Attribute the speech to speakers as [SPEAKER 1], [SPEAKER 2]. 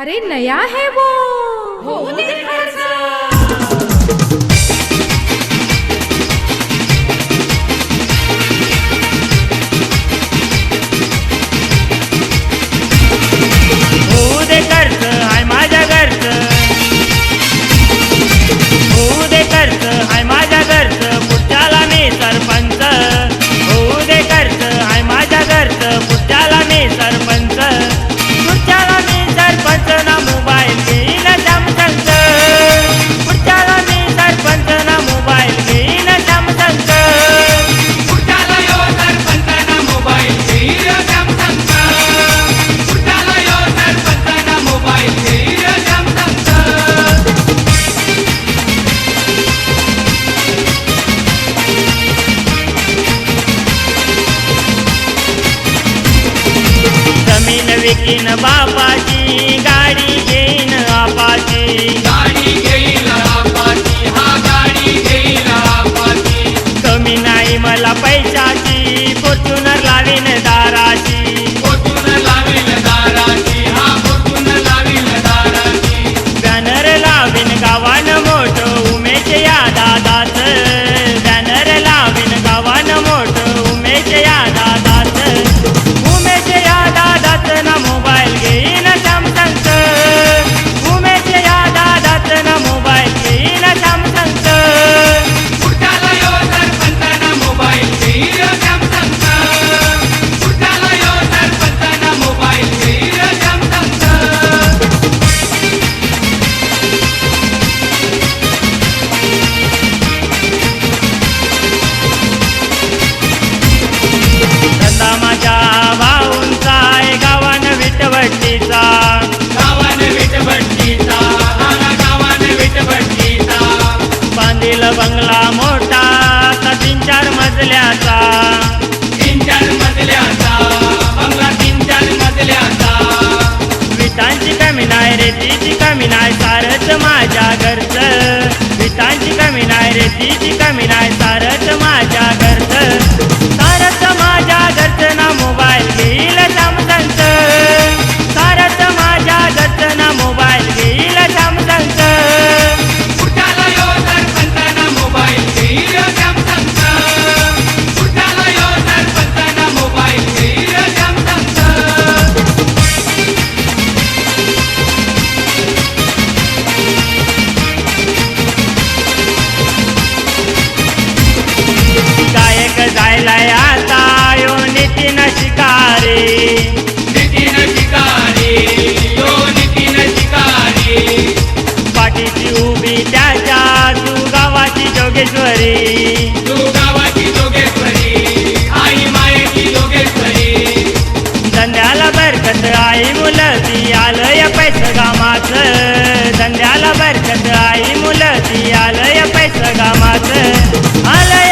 [SPEAKER 1] अरे नया है वो
[SPEAKER 2] होऊ दे खर्च।
[SPEAKER 3] होऊ दे खर्च हाय माझ्या घरचं, होऊ दे खर्च हाय माझ्या घरचं, पुढच्याला मी सरपंच। होऊ दे खर्च हाय माझ्या घरचं, पुढच्याला मी सरपंच। पुढच्याला मी सरपंच ना मोबाईल घेईन सॅमसंग, पुढच्याला मी सरपंच ना मोबाईल घेईन सॅमसंग।
[SPEAKER 2] पुढच्याला यो सरपंच ना मोबाईल घेईल सॅमसंग, पुढच्याला यो सरपंच ना मोबाईल घेईल सॅमसंग।
[SPEAKER 3] जमीन विकीन बापाची, गाडी घेईन आपाची।
[SPEAKER 2] गाडी घेईल आपाची, हा गाडी घेईल आपाची।
[SPEAKER 3] कमी नाही मला पैशाची, फॉर्च्युनर लावीन दाराची।
[SPEAKER 2] कोठून लावील दाराची, हा कोठून लावील दाराची।
[SPEAKER 3] बॅनर लावीन गावान मोठं उमेश या दादाचं, बॅनर लावीन गावान मोठं उमेश या दादाचं। उमेश या दादाचं ना मोबाईल घेईन सॅमसंग, उमेश या दादाचं ना मोबाईल घेईन सॅमसंग।
[SPEAKER 2] पुढच्याला यो सरपंच ना मोबाईल घेईल सॅमसंग, पुढच्याला यो सरपंच ना मोबाईल घेईल सॅमसंग।
[SPEAKER 3] धंदा माझ्या भाऊंचा आहे गावान विटवट्टीचा,
[SPEAKER 2] गावान विटभट्टीचा, हा गावान विटभट्टीचा।
[SPEAKER 3] बांधील बंगला मोठा आता 3-4 मजल्याचा।
[SPEAKER 2] 3-4 मजल्याचा बंगला, 3-4 मजल्याचा।
[SPEAKER 3] विटांची कमी नाही रेतीची कमी नाही, सारच माझ्या घरचं। विटांची कमी नाही रेतीची कमी नाही, सारच माझ्या घरचं। सारच माझ्या घरचं ना मोबाईल घेईल सॅमसंग, सारच माझ्या घरचं ना मोबाईल घेईल सॅमसंग।
[SPEAKER 2] पुढच्याला यो सरपंच ना मोबाईल घेईल सॅमसंग, पुढच्याला यो सरपंच ना मोबाईल घेईल सॅमसंग।
[SPEAKER 3] गायक जायलाय आता यो नितीन शिकारी,
[SPEAKER 2] नितीन शिकारी, यो नितीन शिकारी।
[SPEAKER 3] पाठीची उभी त्याच्या तू गावाची जोगेश्वरी।
[SPEAKER 2] तू गावाची जोगेश्वरी, आई मायेची जोगेश्वरी।
[SPEAKER 3] धंद्याला बरकत आई मुलं ती आलंय पैसं गामाचं, धंद्याला बरकत आई मुलं ती आलंय पैसं गामाचं, आलंय